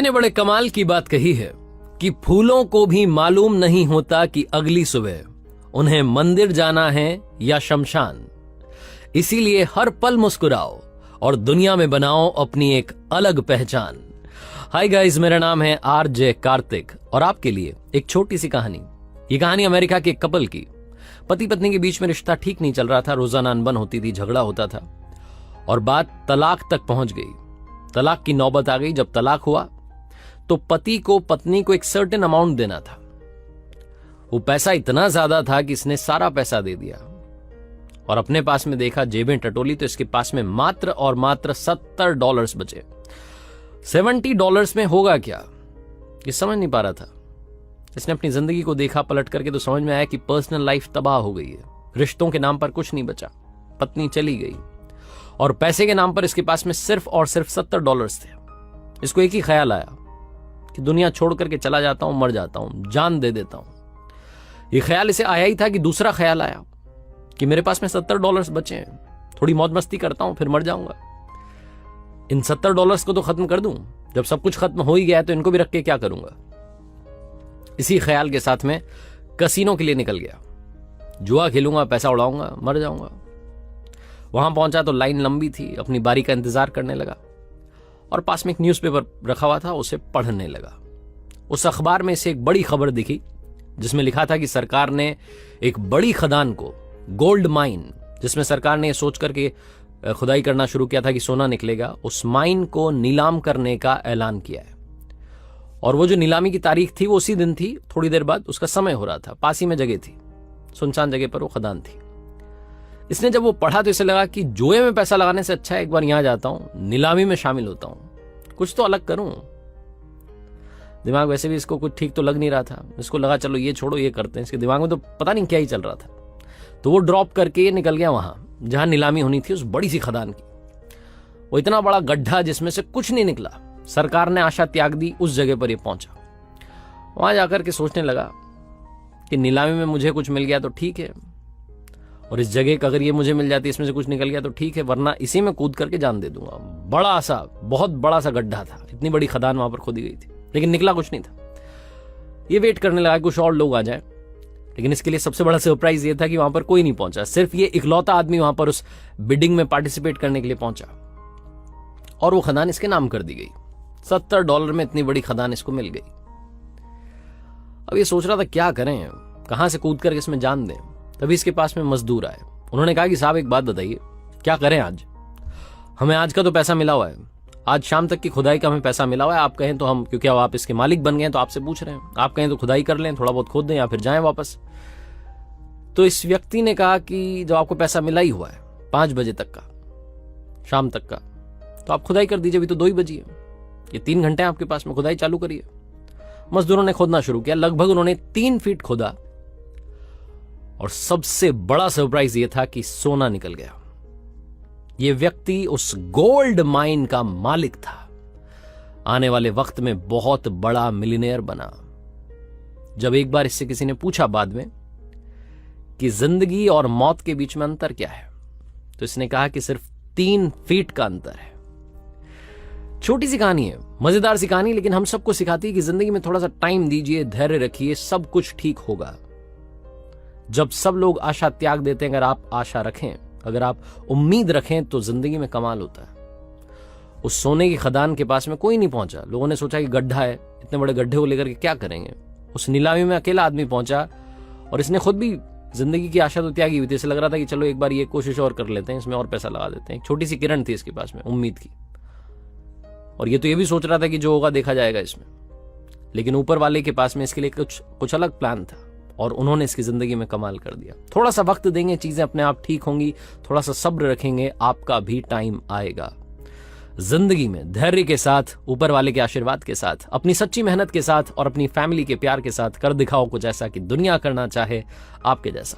ने बड़े कमाल की बात कही है कि फूलों को भी मालूम नहीं होता कि अगली सुबह उन्हें मंदिर जाना है या शमशान। इसीलिए हर पल मुस्कुराओ और दुनिया में बनाओ अपनी एक अलग पहचान। हाय गाइस, मेरा नाम है आरजे कार्तिक और आपके लिए एक छोटी सी कहानी। ये कहानी अमेरिका के एक कपल की। पति पत्नी के बीच में रिश्ता ठीक नहीं चल रहा था, रोजाना अनबन होती थी, झगड़ा होता था और बात तलाक तक पहुंच गई। तलाक की नौबत आ गई। जब तलाक हुआ तो पति को पत्नी को एक सर्टेन अमाउंट देना था। वो पैसा इतना ज्यादा था कि इसने सारा पैसा दे दिया और अपने पास में देखा, जेबें टटोली तो इसके पास में मात्र और मात्र $70 बचे। $70 में होगा क्या, ये समझ नहीं पा रहा था। इसने अपनी जिंदगी को देखा पलट करके तो समझ में आया कि पर्सनल लाइफ तबाह हो गई है। रिश्तों के नाम पर कुछ नहीं बचा, पत्नी चली गई और पैसे के नाम पर इसके पास में सिर्फ और सिर्फ $70 थे। इसको एक ही ख्याल आया कि दुनिया छोड़ करके चला जाता हूं, मर जाता हूं, जान दे देता हूं। यह ख्याल इसे आया ही था कि दूसरा ख्याल आया कि मेरे पास में $70 बचे हैं, थोड़ी मौज मस्ती करता हूं, फिर मर जाऊंगा। इन $70 को तो खत्म कर दूं। जब सब कुछ खत्म हो ही गया तो इनको भी रख के क्या करूंगा। इसी ख्याल के साथ में कसीनो के लिए निकल गया। जुआ खेलूंगा, पैसा उड़ाऊंगा, मर जाऊंगा। वहां पहुंचा तो लाइन लंबी थी। अपनी बारी का इंतजार करने लगा और पास में एक न्यूज़पेपर रखा हुआ था, उसे पढ़ने लगा। उस अखबार में से एक बड़ी खबर दिखी जिसमें लिखा था कि सरकार ने एक बड़ी खदान को, गोल्ड माइन, जिसमें सरकार ने सोच करके खुदाई करना शुरू किया था कि सोना निकलेगा, उस माइन को नीलाम करने का ऐलान किया है। और वो जो नीलामी की तारीख थी वो उसी दिन थी। थोड़ी देर बाद उसका समय हो रहा था। पास ही में जगह थी, सुनसान जगह पर वो खदान थी। इसने जब वो पढ़ा तो इसे लगा कि जुए में पैसा लगाने से अच्छा है एक बार यहां जाता हूं, नीलामी में शामिल होता हूं, कुछ तो अलग करूं। दिमाग वैसे भी इसको कुछ ठीक तो लग नहीं रहा था। इसको लगा चलो ये छोड़ो, ये करते हैं। इसके दिमाग में तो पता नहीं क्या ही चल रहा था। तो वो ड्रॉप करके ये निकल गया वहां जहां नीलामी होनी थी, उस बड़ी सी खदान की। वो इतना बड़ा गड्ढा जिसमें से कुछ नहीं निकला। सरकार ने आशा त्याग दी, उस जगह पर ये पहुंचा। वहां जाकर के सोचने लगा कि नीलामी में मुझे कुछ मिल गया तो ठीक है, और इस जगह का अगर ये मुझे मिल जाती, इसमें से कुछ निकल गया तो ठीक है, वरना इसी में कूद करके जान दे दूंगा। बड़ा सा, बहुत बड़ा सा गड्ढा था। इतनी बड़ी खदान वहां पर खोदी गई थी, लेकिन निकला कुछ नहीं था। ये वेट करने लगा कुछ और लोग आ जाए, लेकिन इसके लिए सबसे बड़ा सरप्राइज ये था कि वहां पर कोई नहीं पहुंचा। सिर्फ ये इकलौता आदमी वहां पर उस बिडिंग में पार्टिसिपेट करने के लिए पहुंचा और वो खदान इसके नाम कर दी गई। $70 में इतनी बड़ी खदान इसको मिल गई। अब ये सोच रहा था क्या करें, कहां से कूद करके इसमें जान दें। तभी इसके पास में मजदूर आए। उन्होंने कहा कि साहब एक बात बताइए, क्या करें आज? हमें आज का तो पैसा मिला हुआ है, आज शाम तक की खुदाई का हमें पैसा मिला हुआ है। आप कहें तो हम, क्योंकि अब आप इसके मालिक बन गए हैं तो आपसे पूछ रहे हैं, आप कहें तो खुदाई कर लें, थोड़ा बहुत खोद दें या फिर जाएं वापस। तो इस व्यक्ति ने कहा कि जब आपको पैसा मिला ही हुआ है 5 बजे तक का, शाम तक का, तो आप खुदाई कर दीजिए। अभी तो 2 ही बजी है, ये 3 घंटे हैं आपके पास में, खुदाई चालू करिए। मजदूरों ने खोदना शुरू किया। लगभग उन्होंने 3 फीट खोदा और सबसे बड़ा सरप्राइज यह था कि सोना निकल गया। यह व्यक्ति उस गोल्ड माइन का मालिक था। आने वाले वक्त में बहुत बड़ा मिलियनेयर बना। जब एक बार इससे किसी ने पूछा बाद में कि जिंदगी और मौत के बीच में अंतर क्या है, तो इसने कहा कि सिर्फ 3 फीट का अंतर है। छोटी सी कहानी है, मजेदार सी कहानी, लेकिन हम सबको सिखाती है कि जिंदगी में थोड़ा सा टाइम दीजिए, धैर्य रखिए, सब कुछ ठीक होगा। जब सब लोग आशा त्याग देते हैं, अगर आप आशा रखें, अगर आप उम्मीद रखें, तो जिंदगी में कमाल होता है। उस सोने की खदान के पास में कोई नहीं पहुंचा। लोगों ने सोचा कि गड्ढा है, इतने बड़े गड्ढे को लेकर के क्या करेंगे। उस नीलामी में अकेला आदमी पहुंचा और इसने खुद भी जिंदगी की आशा तो त्यागी हुई थी। इसे लग रहा था कि चलो एक बार ये कोशिश और कर लेते हैं, इसमें और पैसा लगा देते हैं। एक छोटी सी किरण थी इसके पास में उम्मीद की, और ये तो ये भी सोच रहा था कि जो होगा देखा जाएगा इसमें। लेकिन ऊपर वाले के पास में इसके लिए कुछ अलग प्लान था और उन्होंने इसकी जिंदगी में कमाल कर दिया। थोड़ा सा वक्त देंगे, चीजें अपने आप ठीक होंगी। थोड़ा सा सब्र रखेंगे, आपका भी टाइम आएगा। जिंदगी में धैर्य के साथ, ऊपर वाले के आशीर्वाद के साथ, अपनी सच्ची मेहनत के साथ और अपनी फैमिली के प्यार के साथ कर दिखाओ कुछ ऐसा कि दुनिया करना चाहे आपके जैसा।